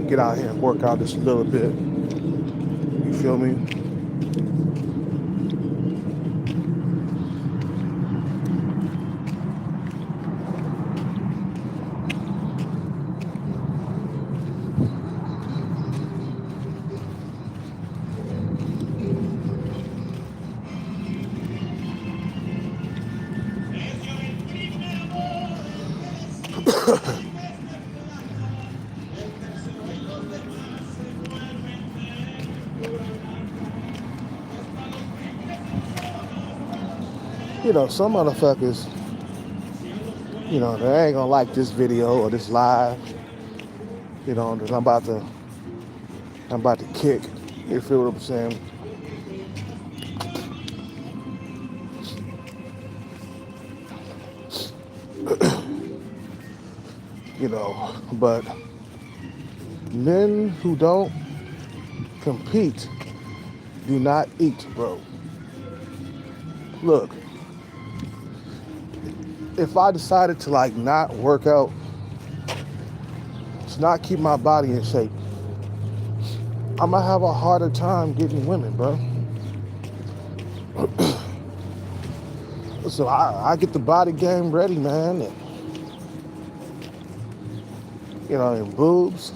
Get out here and work out just a little bit. You feel me? You know, some motherfuckers, you know, they ain't gonna like this video or this live, you know, that I'm about to kick. You feel what I'm saying? You know, but men who don't compete do not eat, bro. Look, if I decided to like not work out, to not keep my body in shape, I'm gonna have a harder time getting women, bro. So I get the body game ready, man. And, you know, and boobs.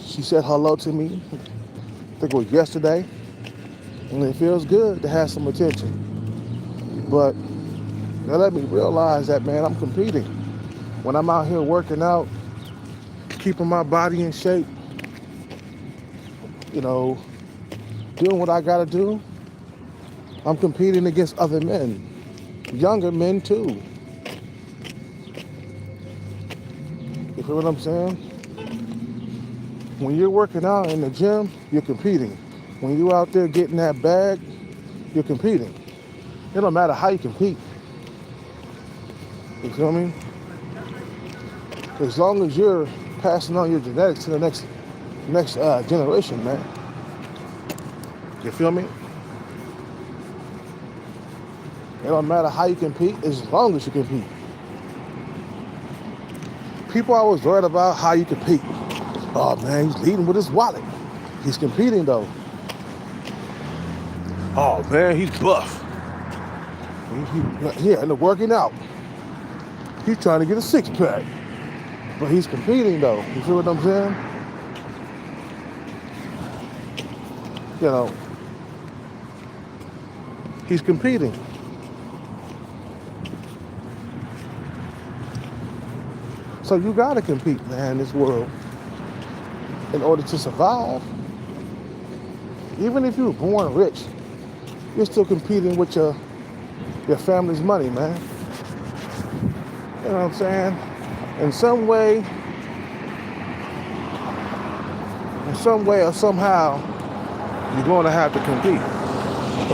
She said hello to me, I think it was yesterday. And it feels good to have some attention. But they let me realize that, man, I'm competing. When I'm out here working out, keeping my body in shape, you know, doing what I gotta do, I'm competing against other men, younger men too. You feel what I'm saying? When you're working out in the gym, you're competing. When you're out there getting that bag, you're competing. It don't matter how you compete. You feel me? As long as you're passing on your genetics to the next generation, man. You feel me? It don't matter how you compete, as long as you compete. People always worried about how you compete. Oh man, he's leading with his wallet. He's competing though. Oh man, he's buff. Yeah, and working out. He's trying to get a six-pack. But he's competing though. You feel what I'm saying? You know, he's competing. So you gotta compete, man, in this world in order to survive. Even if you were born rich, you're still competing with your family's money, man. You know what I'm saying? In some way or somehow, you're going to have to compete.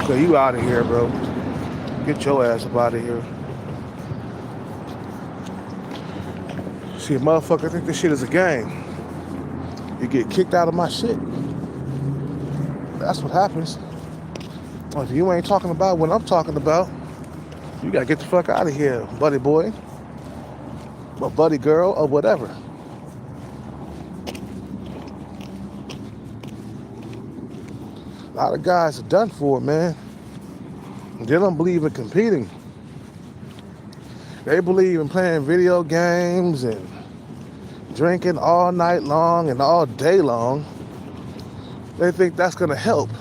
Okay, you out of here, bro. Get your ass up out of here. See, a motherfucker think this shit is a game. You get kicked out of my shit. That's what happens. If you ain't talking about what I'm talking about, you gotta get the fuck out of here, buddy boy. Or buddy girl, or whatever. A lot of guys are done for, man. They don't believe in competing. They believe in playing video games and drinking all night long and all day long. They think that's gonna help.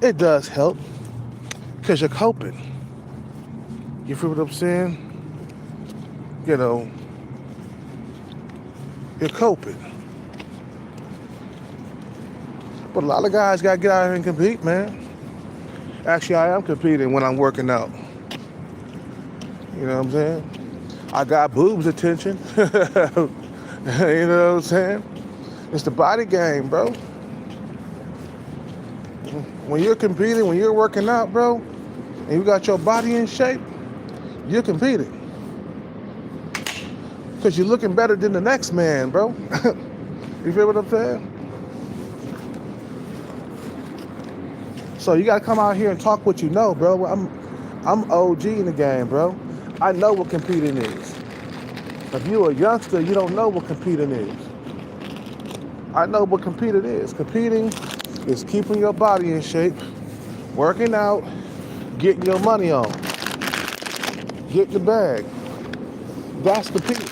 It does help, because you're coping. You feel what I'm saying? You know, you're coping. But a lot of guys gotta get out here and compete, man. Actually, I am competing when I'm working out. You know what I'm saying? I got boobs attention. You know what I'm saying? It's the body game, bro. When you're competing, when you're working out, bro, and you got your body in shape, you're competing. Because you're looking better than the next man, bro. You feel what I'm saying? So you gotta come out here and talk what you know, bro. I'm OG in the game, bro. I know what competing is. If you're a youngster, you don't know what competing is. I know what competing is. Competing is keeping your body in shape, working out, getting your money on, getting the bag. That's competing.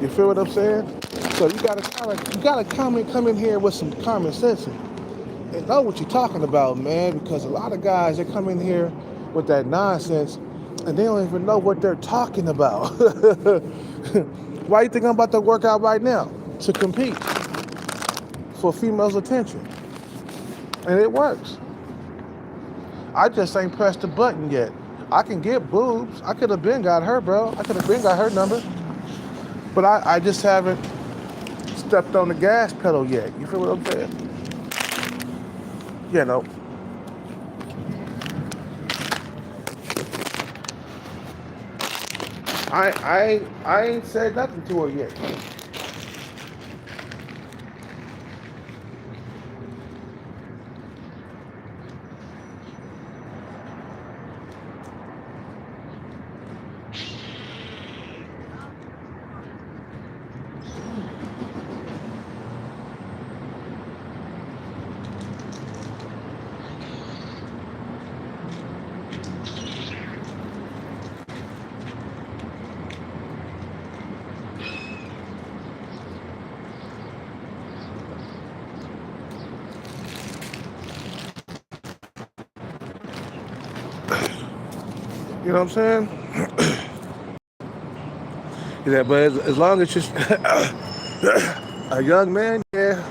You feel what I'm saying? So you gotta come in here with some common sense and know what you're talking about, man. Because a lot of guys, they come in here with that nonsense and they don't even know what they're talking about. Why you think I'm about to work out right now? To compete for females' attention. And it works. I just ain't pressed the button yet. I can get boobs. I could have been got her, bro. I could have been got her number. But I just haven't stepped on the gas pedal yet. You feel what I'm saying? You know. I ain't said nothing to her yet. You know what I'm saying? Yeah, but as long as you're a young man, yeah.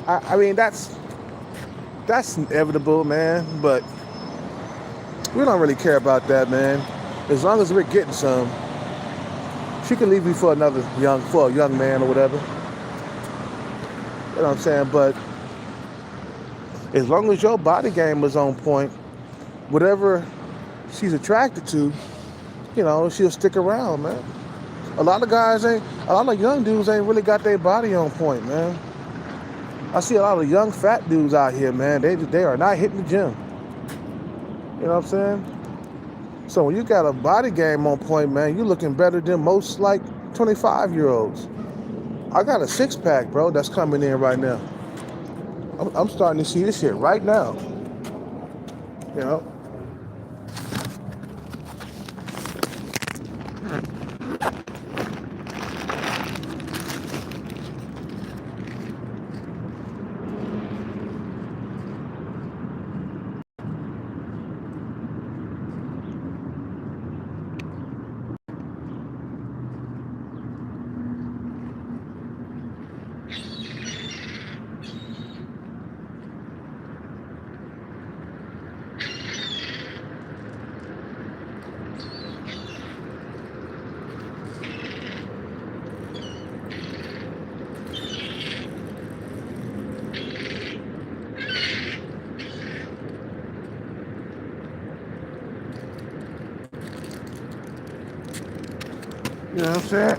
I mean, that's inevitable, man. But we don't really care about that, man. As long as we're getting some, she can leave you for a young man or whatever. You know what I'm saying? But as long as your body game was on point, whatever she's attracted to, she'll stick around, man. A lot of young dudes ain't really got their body on point, man. I see a lot of young fat dudes out here, man. They are not hitting the gym. You know what I'm saying? So when you got a body game on point, man, you looking better than most like 25-year-olds. I got a six-pack, bro, that's coming in right now. I'm starting to see this shit right now. You know? You know what I'm saying?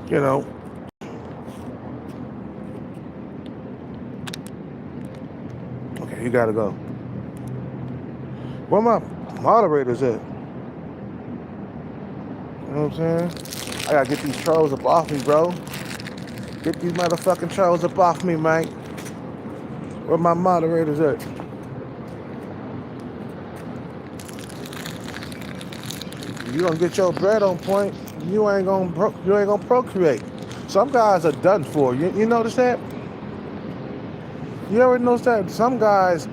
You know. Okay, you gotta go. Where my moderators at? You know what I'm saying? I gotta get these trolls up off me, bro. Get these motherfucking trolls up off me, mate. Where my moderators at? You don't get your bread on point, you ain't gonna procreate. Some guys are done for. You notice that? You ever notice that? Some guys,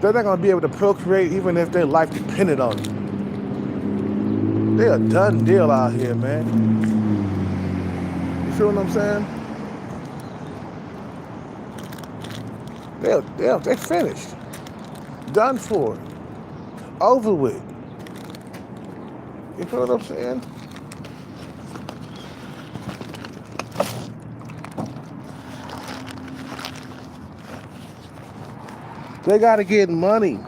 they're not gonna be able to procreate even if their life depended on it. They're a done deal out here, man. You feel what I'm saying? They're finished. Done for. Over with. You feel what I'm saying? They gotta get money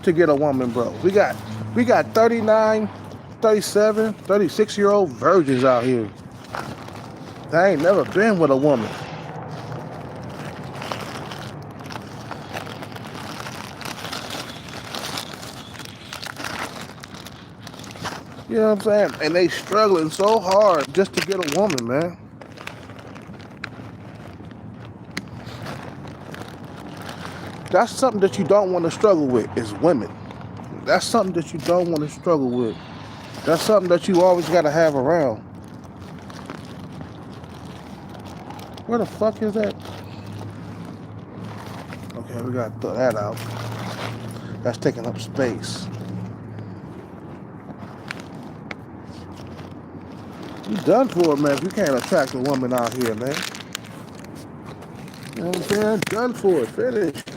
to get a woman, bro. We got 39, 37, 36-year-old virgins out here. They ain't never been with a woman. You know what I'm saying? And they struggling so hard just to get a woman, man. That's something that you don't want to struggle with is women. That's something that you don't want to struggle with. That's something that you always got to have around. Where the fuck is that? Okay, we got to throw that out. That's taking up space. You done for it, man, if you can't attract a woman out here, man. You know what I'm saying? Done for it. Finished.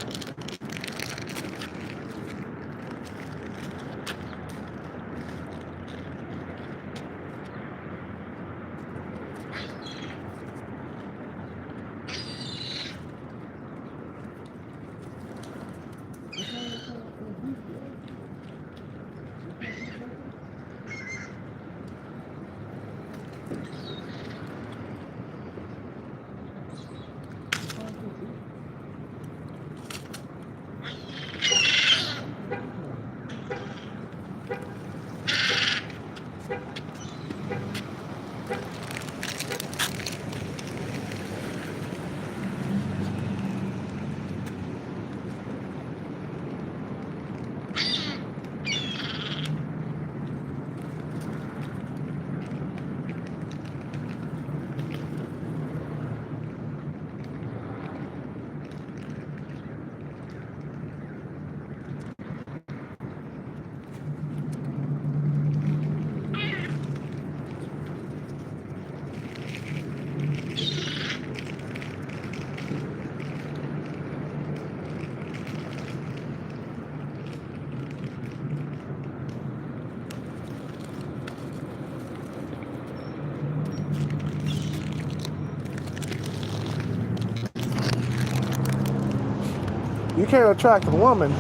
You can't attract a woman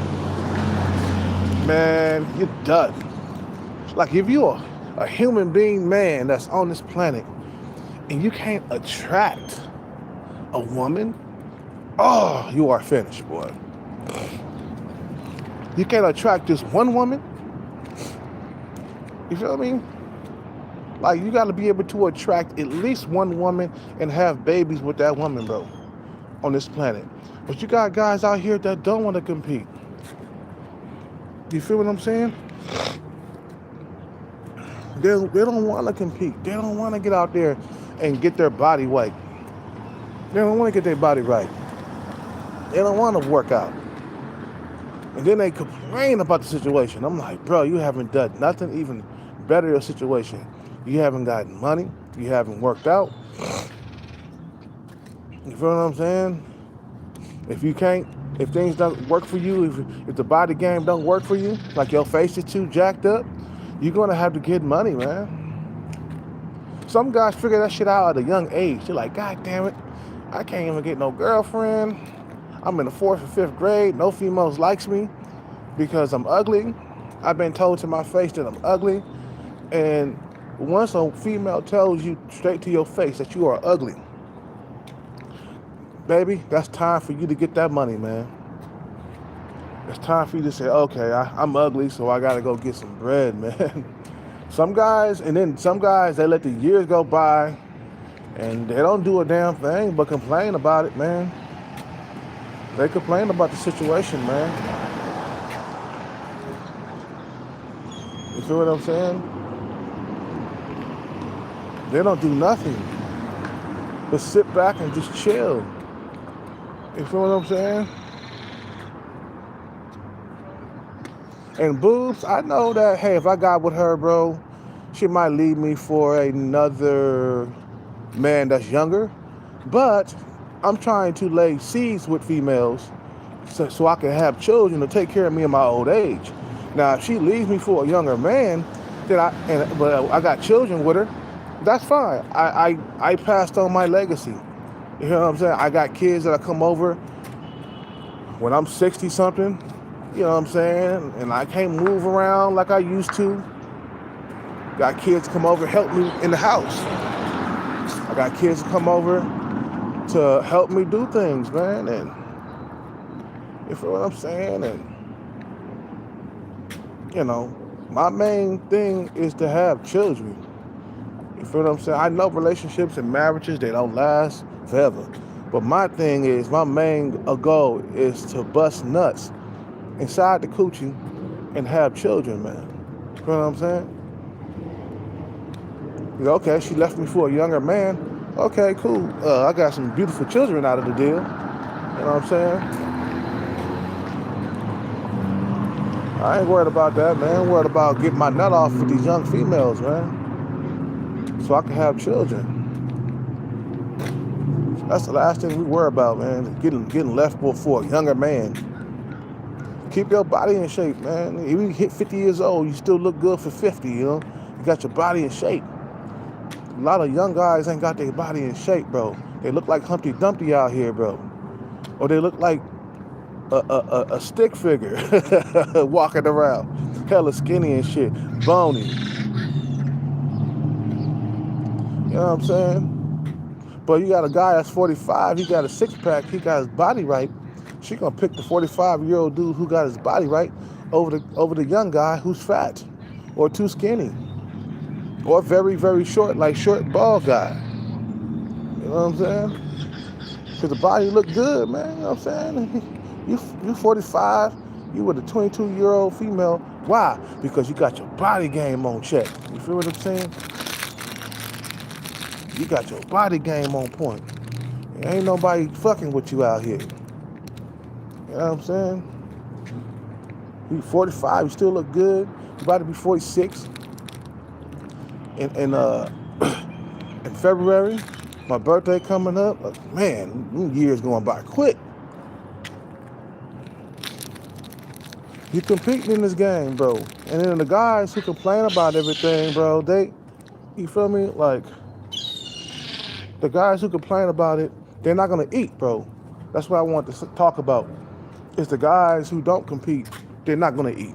man, you're done. Like if you're a human being man that's on this planet and you can't attract a woman, oh, you are finished, boy. You can't attract just one woman. You feel me? Like you got to be able to attract at least one woman and have babies with that woman, bro, on this planet. But you got guys out here that don't want to compete. You feel what I'm saying? They don't want to compete. They don't want to get out there and get their body right. They don't want to get their body right. They don't want to work out. And then they complain about the situation. I'm like, bro, you haven't done nothing even better your situation. You haven't gotten money. You haven't worked out. You feel what I'm saying? If things don't work for you, if the body game don't work for you, like your face is too jacked up, you're going to have to get money, man. Some guys figure that shit out at a young age. They're like, God damn it, I can't even get no girlfriend. I'm in the 4th or 5th grade. No females likes me because I'm ugly. I've been told to my face that I'm ugly. And once a female tells you straight to your face that you are ugly, baby, that's time for you to get that money, man. It's time for you to say, okay, I'm ugly, so I gotta go get some bread, man. Some guys, they let the years go by and they don't do a damn thing but complain about it, man. They complain about the situation, man. You feel what I'm saying? They don't do nothing but sit back and just chill. You feel what I'm saying? And boobs, I know that, hey, if I got with her, bro, she might leave me for another man that's younger. But I'm trying to lay seeds with females so I can have children to take care of me in my old age. Now, if she leaves me for a younger man, but I got children with her, that's fine. I passed on my legacy. You know what I'm saying? I got kids that come over when I'm 60 something. You know what I'm saying? And I can't move around like I used to. Got kids come over, help me in the house. I got kids come over to help me do things, man. And you feel what I'm saying? And, you know, my main thing is to have children. You feel what I'm saying? I know relationships and marriages, they don't last forever. But my thing is, my main goal is to bust nuts inside the coochie and have children, man. You know what I'm saying? Okay, she left me for a younger man. Okay, cool. I got some beautiful children out of the deal. You know what I'm saying? I ain't worried about that, man. I'm worried about getting my nut off with these young females, man. So I can have children. That's the last thing we worry about, man. Getting left for a younger man. Keep your body in shape, man. If you hit 50 years old, you still look good for 50, you know? You got your body in shape. A lot of young guys ain't got their body in shape, bro. They look like Humpty Dumpty out here, bro. Or they look like a stick figure walking around. Hella skinny and shit. Bony. You know what I'm saying? But you got a guy that's 45, he got a six-pack, he got his body right. She gonna pick the 45-year-old dude who got his body right over the young guy who's fat or too skinny or very, very short, like short, bald guy. You know what I'm saying? Because the body look good, man. You know what I'm saying? You 45, you with a 22-year-old female. Why? Because you got your body game on check. You feel what I'm saying? You got your body game on point. Ain't nobody fucking with you out here. You know what I'm saying? You 45, you still look good. You about to be 46. In February, my birthday coming up. Man, years going by quick. You competing in this game, bro. And then the guys who complain about everything, bro, you feel me? Like, the guys who complain about it, they're not gonna eat, bro. That's what I want to talk about. It's the guys who don't compete, they're not gonna eat.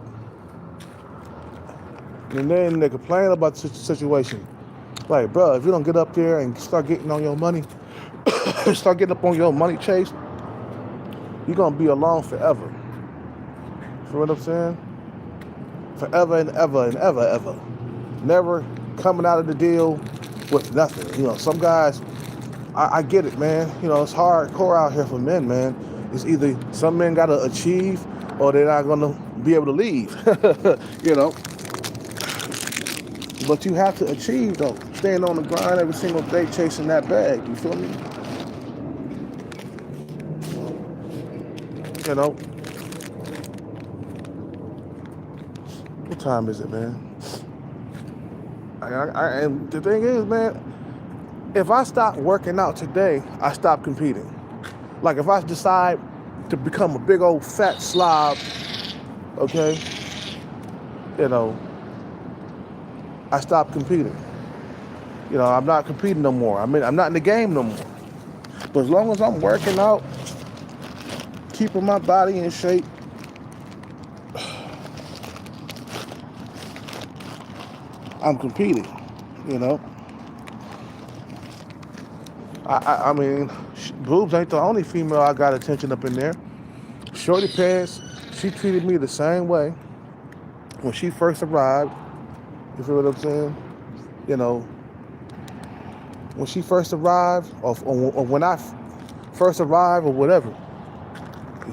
And then they complain about the situation. Like, bro, if you don't get up there and start getting on your money, start getting up on your money chase, you're gonna be alone forever. You know what I'm saying? Forever and ever and ever, ever. Never coming out of the deal with nothing. You know, some guys, I get it, man. You know, it's hardcore out here for men, man. It's either some men gotta achieve or they're not gonna be able to leave. You know. But you have to achieve though. Staying on the grind every single day chasing that bag. You feel me? You know. What time is it, man? And the thing is, man, if I stop working out today, I stop competing. Like if I decide to become a big old fat slob, okay, you know, I stop competing. You know, I'm not competing no more. I mean, I'm not in the game no more. But as long as I'm working out, keeping my body in shape, I'm competing, you know. I mean, boobs ain't the only female I got attention up in there. Shorty Pants, she treated me the same way when she first arrived. You feel what I'm saying? You know, when she first arrived, or when I first arrived, or whatever,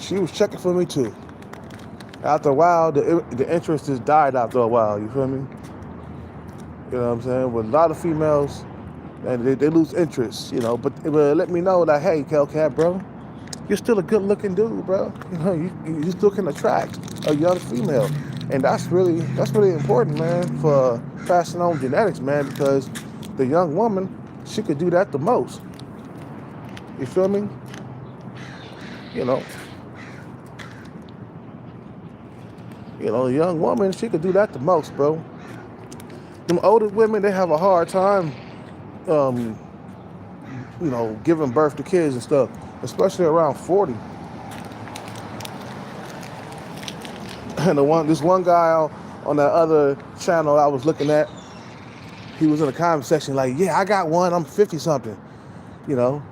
she was checking for me too. After a while, the interest just died after a while. You feel me? You know what I'm saying? With a lot of females, and they lose interest, you know. But it will let me know that, hey, Kelcat, bro, you're still a good-looking dude, bro. You know, you still can attract a young female, and that's really important, man, for passing on genetics, man. Because the young woman, she could do that the most. You feel me? You know, a young woman, she could do that the most, bro. Them older women, they have a hard time, you know, giving birth to kids and stuff, especially around 40. And this one guy on that other channel I was looking at, he was in the comment section like, yeah, I got one, I'm 50 something, you know.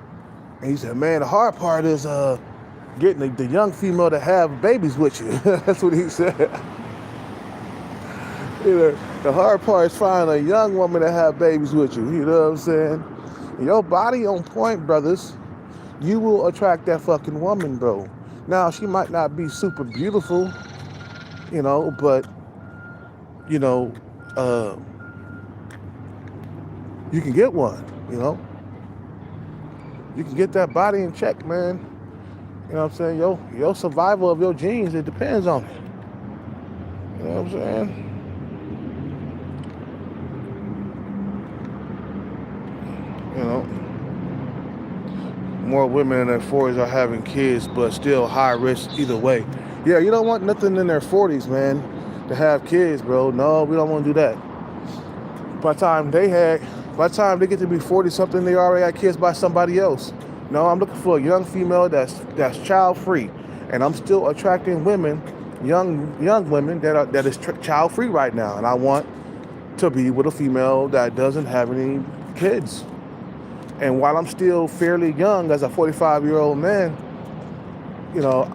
And he said, man, the hard part is getting the young female to have babies with you. That's what he said. You know, the hard part is finding a young woman to have babies with you. You know what I'm saying? Your body on point, brothers. You will attract that fucking woman, bro. Now, she might not be super beautiful, you know, but, you know, you can get one, you know. You can get that body in check, man. You know what I'm saying? Your survival of your genes, it depends on it. You know what I'm saying? You know, more women in their 40s are having kids, but still high risk either way. Yeah, you don't want nothing in their 40s, man, to have kids, bro. No, we don't want to do that. By the time they get to be 40 something, they already got kids by somebody else. No, I'm looking for a young female that's child free, and I'm still attracting women, young women that is child free right now, and I want to be with a female that doesn't have any kids. And while I'm still fairly young as a 45-year-old man, you know,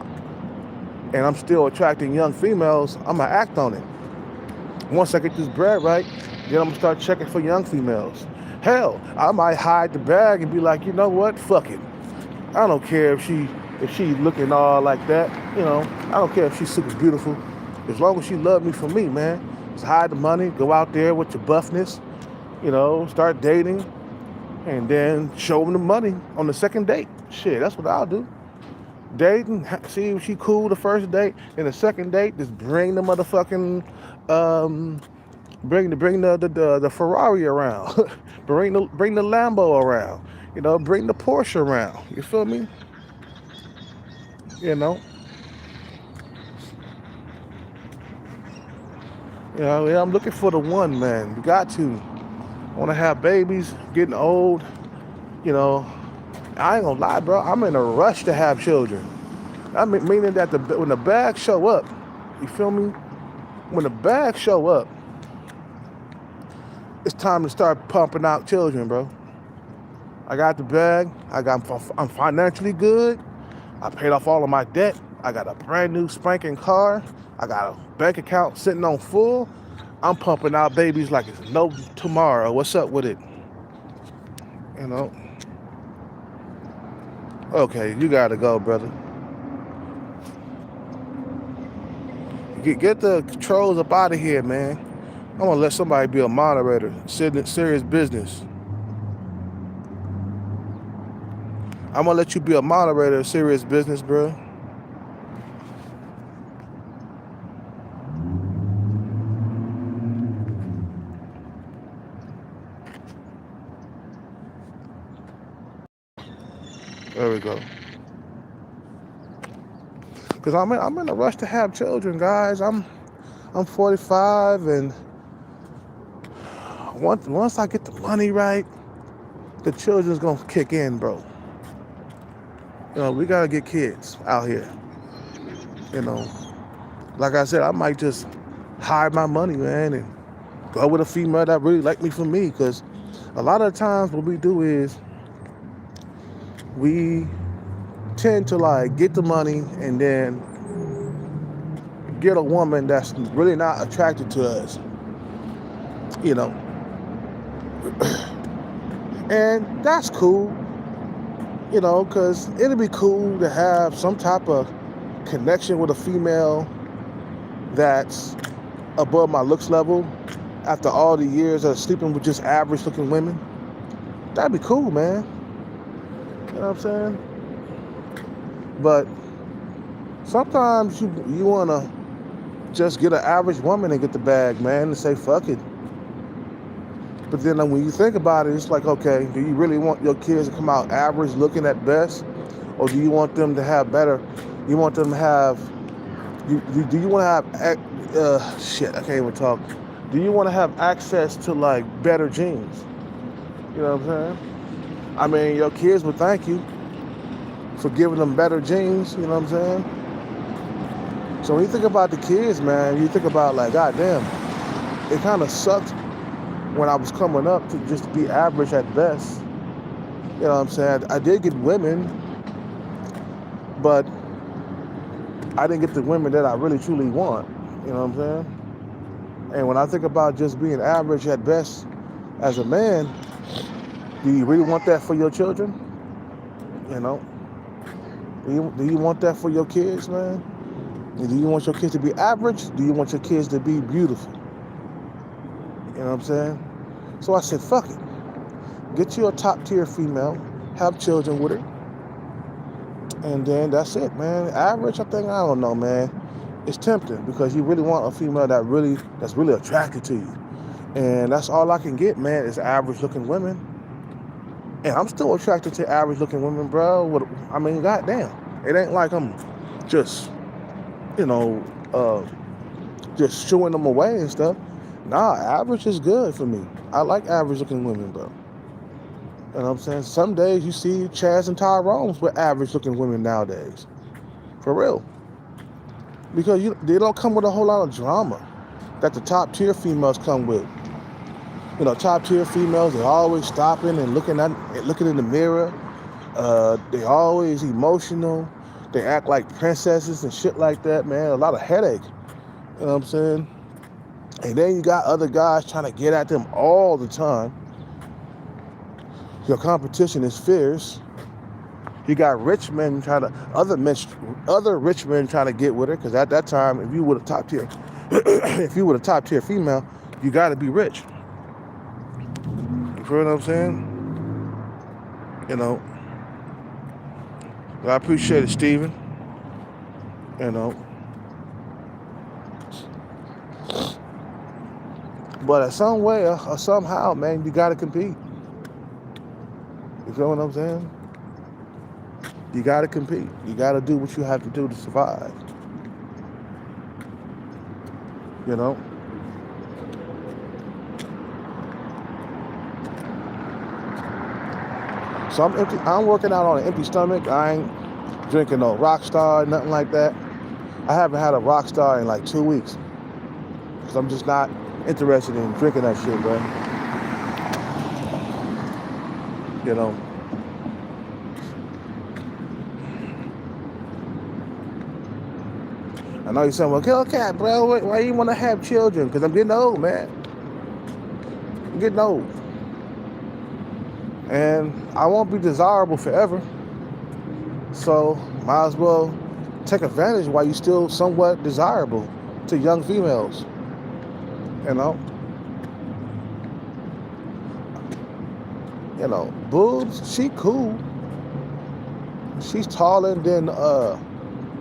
and I'm still attracting young females, I'm going to act on it. Once I get this bread right, then I'm going to start checking for young females. Hell, I might hide the bag and be like, you know what, fuck it. I don't care if she looking all like that, you know. I don't care if she's super beautiful. As long as she love me for me, man. Just hide the money, go out there with your buffness, you know, start dating. And then show them the money on the second date. Shit, that's what I'll do. Dating, see if she cool the first date. And the second date, just bring the motherfucking, bring the Ferrari around. bring the Lambo around. You know, bring the Porsche around. You feel me? You know. You know, yeah, I'm looking for the one, man. You got to. I want to have babies, getting old, you know. I ain't gonna lie, bro. I'm in a rush to have children. I mean, meaning that when the bags show up, you feel me? When the bags show up, it's time to start pumping out children, bro. I got the bag. I'm financially good. I paid off all of my debt. I got a brand new spanking car. I got a bank account sitting on full. I'm pumping out babies like it's no tomorrow. What's up with it? You know? Okay, you gotta go, brother. Get the trolls up out of here, man. I'm gonna let somebody be a moderator. Serious business. I'm gonna let you be a moderator of serious business, bro. There we go. Cause I'm in a rush to have children, guys. I'm 45, and once I get the money right, the children's gonna kick in, bro. You know, we gotta get kids out here. You know, like I said, I might just hide my money, man, and go with a female that really like me for me. Cause a lot of times what we do is we tend to like get the money and then get a woman that's really not attracted to us, you know. And that's cool, you know, because it'd be cool to have some type of connection with a female that's above my looks level after all the years of sleeping with just average looking women. That'd be cool, man. You know what I'm saying? But sometimes you want to just get an average woman and get the bag, man, and say, fuck it. But then when you think about it, it's like, okay, do you really want your kids to come out average looking at best? Or do you want them to have better, you want them to have, do you want to have, shit, I can't even talk. Do you want to have access to like better genes? You know what I'm saying? I mean, your kids would thank you for giving them better genes, you know what I'm saying? So when you think about the kids, man, you think about like, goddamn, it kind of sucked when I was coming up to just be average at best. You know what I'm saying? I did get women, but I didn't get the women that I really truly want. You know what I'm saying? And when I think about just being average at best as a man, do you really want that for your children? You know? Do you want that for your kids, man? Do you want your kids to be average? Do you want your kids to be beautiful? You know what I'm saying? So I said, fuck it. Get you a top tier female, have children with her, and then that's it, man. Average, I don't know, man. It's tempting because you really want a female that's really attracted to you. And that's all I can get, man, is average looking women. And I'm still attracted to average looking women, bro. I mean, goddamn. It ain't like I'm just, you know, just shooing them away and stuff. Nah, average is good for me. I like average looking women, bro. You know what I'm saying? Some days you see Chaz and Tyrone's with average looking women nowadays. For real. Because they don't come with a whole lot of drama that the top tier females come with. You know, top tier females, they're always stopping and looking in the mirror. They're always emotional. They act like princesses and shit like that, man. A lot of headache. You know what I'm saying? And then you got other guys trying to get at them all the time. Your competition is fierce. You got other rich men trying to get with her, because at that time, if you were a top tier, if you were a top tier female, you got to be rich. You feel what I'm saying? You know. I appreciate it, Steven. You know. But in some way or somehow, man, you got to compete. You feel what I'm saying? You got to compete. You got to do what you have to do to survive. You know? So I'm working out on an empty stomach. I ain't drinking no Rockstar, nothing like that. I haven't had a Rockstar in like 2 weeks. Because I'm just not interested in drinking that shit, bro. You know, I know you're saying, well, okay, bro, why you want to have children? Because I'm getting old, man. I'm getting old. And I won't be desirable forever. So might as well take advantage while you're still somewhat desirable to young females. You know? Boobs, she cool. She's taller than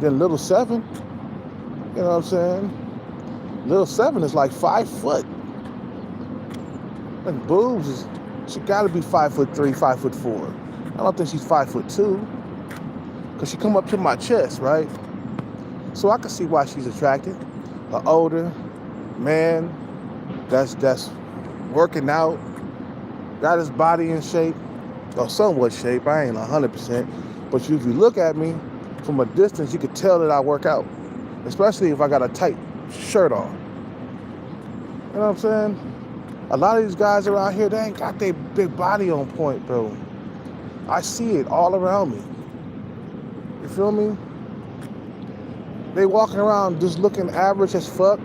Little Seven. You know what I'm saying? Little Seven is like 5 foot. And boobs she gotta be 5'3", 5'4". I don't think she's 5'2", because she come up to my chest, right? So I can see why she's attracted. An older man that's working out, got his body in shape, or somewhat shape. I ain't 100%, but if you look at me from a distance, you could tell that I work out, especially if I got a tight shirt on. You know what I'm saying? A lot of these guys around here, they ain't got their big body on point, bro. I see it all around me. You feel me? They walking around just looking average as fuck,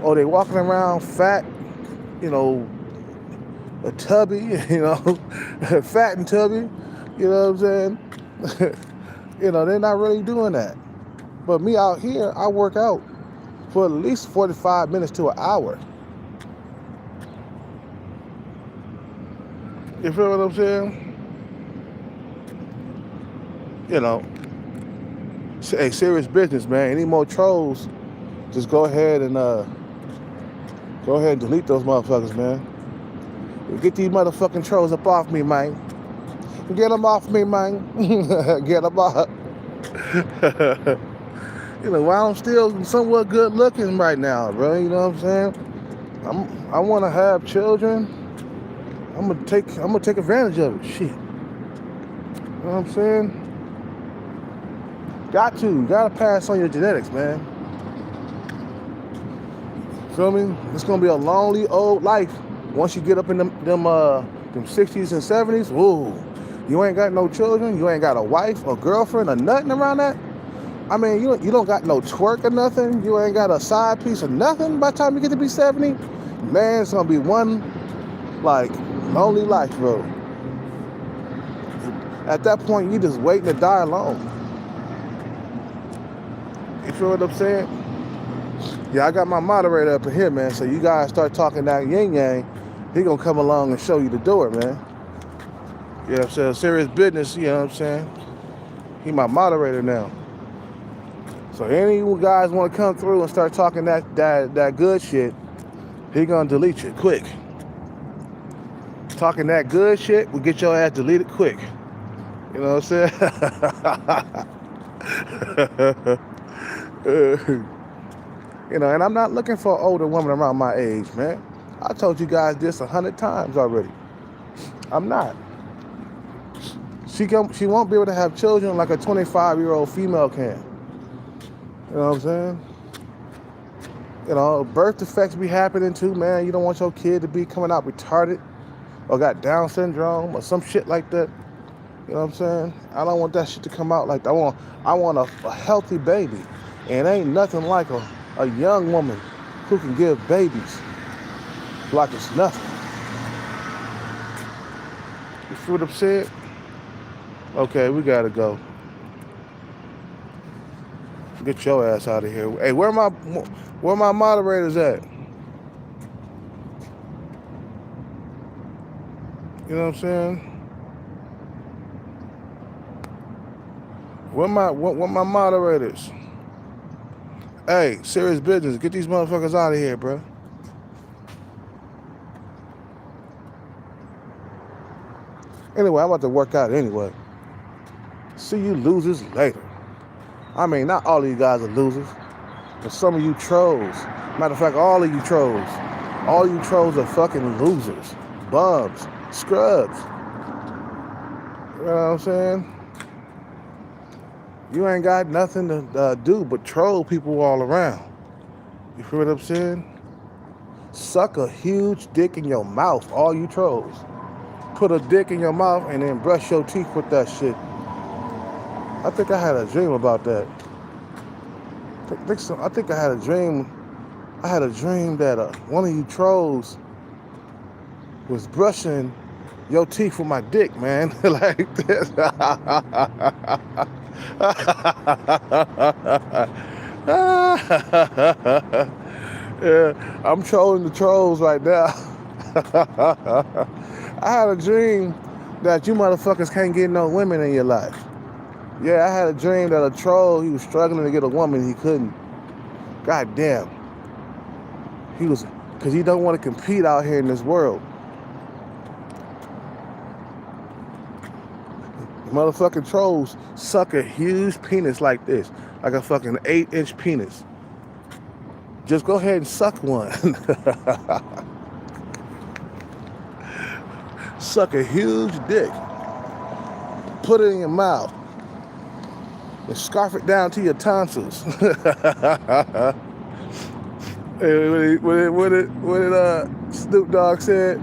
or they walking around fat, a tubby, fat and tubby, you know what I'm saying? They're not really doing that. But me out here, I work out for at least 45 minutes to an hour. You feel what I'm saying? Hey, serious business, man. Any more trolls, just go ahead and delete those motherfuckers, man. Get these motherfucking trolls up off me, man. Get them off me, man. Get them off. While I'm still somewhat good looking right now, bro. You know what I'm saying? I want to have children. I'm gonna take advantage of it. Shit. You know what I'm saying? Gotta pass on your genetics, man. Feel me? It's gonna be a lonely old life once you get up in them 60s and 70s. Whoa, you ain't got no children, you ain't got a wife or girlfriend or nothing around that. I mean, you don't got no twerk or nothing. You ain't got a side piece or nothing by the time you get to be 70. Man, it's gonna be one like lonely life, bro. At that point, you just waiting to die alone. You feel what I'm saying? Yeah, I got my moderator up in here, man. So you guys start talking that yin yang, he gonna come along and show you the door, man. You know what I'm saying? Serious business, you know what I'm saying? He my moderator now. So any of you guys want to come through and start talking that good shit, he gonna delete you quick. Talking that good shit will get your ass deleted quick. You know what I'm saying? And I'm not looking for an older woman around my age, man. I told you guys this 100 times already. I'm not. She won't be able to have children like a 25-year-old female can. You know what I'm saying? Birth defects be happening too, man. You don't want your kid to be coming out retarded or got Down syndrome or some shit like that. You know what I'm saying? I don't want that shit to come out like that. I want a healthy baby. And ain't nothing like a young woman who can give babies like it's nothing. You feel what I'm saying? Okay, we gotta go. Get your ass out of here. Hey, where my moderators at? You know what I'm saying? Where my moderators? Hey, serious business. Get these motherfuckers out of here, bro. Anyway, I'm about to work out anyway. See you losers later. I mean, not all of you guys are losers, but some of you trolls. Matter of fact, all of you trolls. All you trolls are fucking losers. Bums. Scrubs. You know what I'm saying? You ain't got nothing to do but troll people all around. You feel what I'm saying? Suck a huge dick in your mouth, all you trolls. put a dick in your mouth and then brush your teeth with that shit. I think I had a dream about that. I think I had a dream. I had a dream that one of you trolls was brushing your teeth with my dick, man. Like this. Yeah, I'm trolling the trolls right now. I had a dream that you motherfuckers can't get no women in your life. Yeah, I had a dream that a troll, he was struggling to get a woman, he couldn't. God damn. Because he don't want to compete out here in this world. Motherfucking trolls suck a huge penis like this, like a fucking 8-inch penis. Just go ahead and suck one. Suck a huge dick. Put it in your mouth. And scarf it down to your tonsils. What Snoop Dogg said?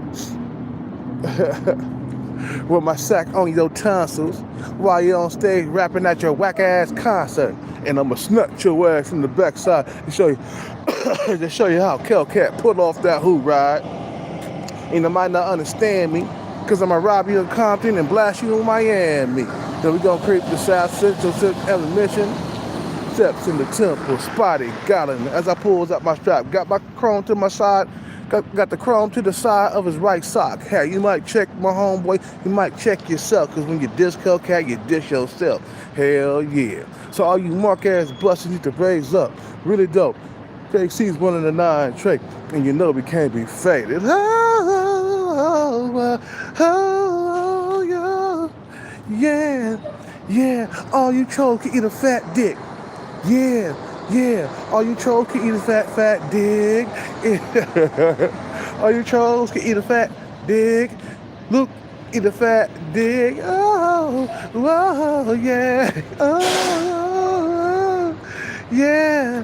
With my sack on your tonsils while you're on stage rapping at your whack ass concert, and I'ma snatch your ass from the backside and show you to show you how Hellcat put off that hoop ride. And you might not understand me, cause I'ma rob you in Compton and blast you in Miami. Then we gonna creep the South Central Elementary. Steps in the temple, spotty, got him. As I pulls up my strap, got my chrome to my side, got the chrome to the side of his right sock. Hey, you might check my homeboy, you might check yourself, cause when you diss Hellcat, you diss yourself. Hell yeah. So all you mark ass busters need to raise up. Really dope. KC's 1 in the 9 trait, and you know we can't be faded. Yeah. All you trolls can eat a fat dick. Yeah. All you trolls can eat a fat dick. All you trolls can eat a fat dick. Look, eat a fat dick. Oh, yeah. Oh, yeah,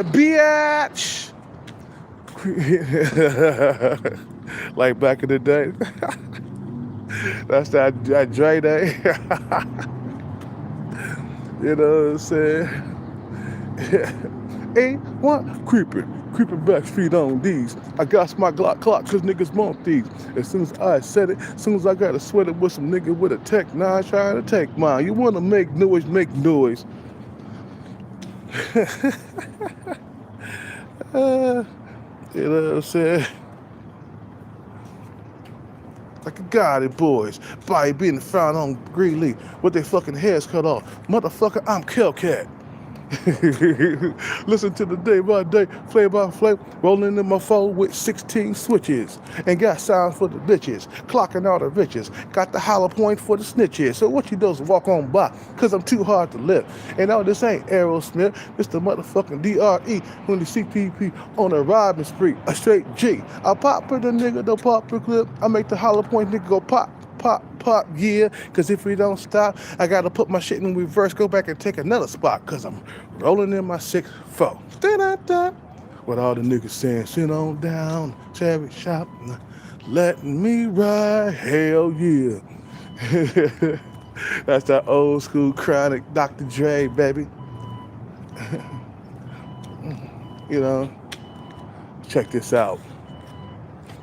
bitch. Like back in the day. That's that Dre day. You know what I'm saying? Ain't one creeping back street on these. I got my Glock clock cause niggas want these. As soon as I said it, as soon as I got to sweat it with some nigga with a Tech 9 trying to take mine. You wanna make noise, make noise. You know what I'm saying? Like a guided boys, body being found on Greenleaf with their fucking heads cut off. Motherfucker, I'm Hellcat. Listen to the day by day, flavor by flavor, rolling in my phone with 16 switches. And got sounds for the bitches, clocking all the riches. Got the hollow point for the snitches. So what you do is walk on by, cause I'm too hard to live. And no, this ain't Aerosmith, it's the motherfucking DRE. When the CPP on a robbing spree, a straight G. I pop for the nigga, the pop per clip. I make the hollow point nigga go pop, yeah. Cause if we don't stop, I gotta put my shit in reverse, go back and take another spot. Cause I'm rolling in my 6'4". What all the niggas saying, sit on down, cherry shop, letting me ride, hell yeah. That's that old school chronic Dr. Dre, baby. You know, check this out.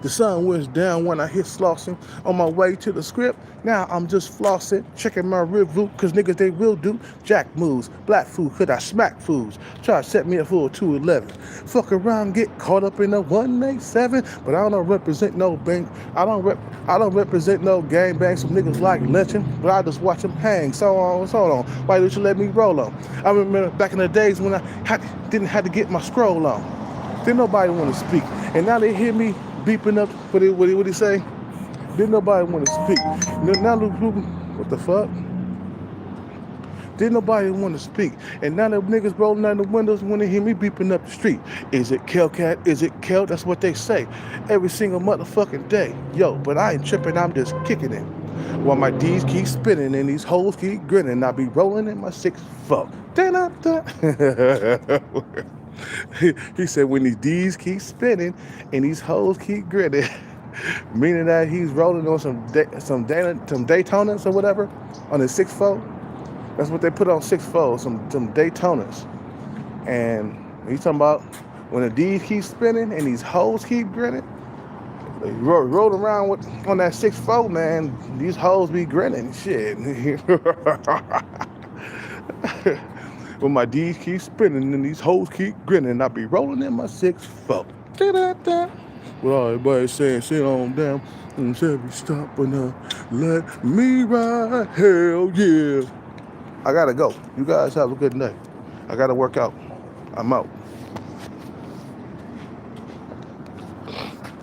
The sun was down when I hit Slauson on my way to the script. Now I'm just flossing, checking my review, cause niggas they will do jack moves, black food, could I smack foods? Try to set me up for a 211. Fuck around, get caught up in a 187, but I don't represent no bang. I don't represent no gang bang. Some niggas like lynching, but I just watch them hang. So on. Why don't you let me roll on? I remember back in the days when I didn't have to get my scroll on. Didn't nobody want to speak, and now they hear me beeping up. What he say? Didn't nobody want to speak. Now look, what the fuck? Didn't nobody want to speak. And now the niggas rolling down the windows when they hear me beeping up the street. Is it Hellcat? Is it Kel? That's what they say every single motherfucking day. Yo, but I ain't tripping, I'm just kicking it. While my D's keep spinning and these hoes keep grinning, I be rolling in my 6'4". He said when these D's keep spinning and these hoes keep grinning, Meaning that he's rolling on some Daytonas or whatever on his 6.4. That's what they put on 6.4, some Daytonas. And he's talking about when the D's keep spinning and these hoes keep grinning. They roll around on that 6.4, man. These hoes be grinning, shit. When my D's keep spinning and these hoes keep grinning, I be rolling in my 6.4. Well, everybody saying, sit on down and Chevy stopping let me ride. Hell yeah. I gotta go. You guys have a good night. I gotta work out. I'm out.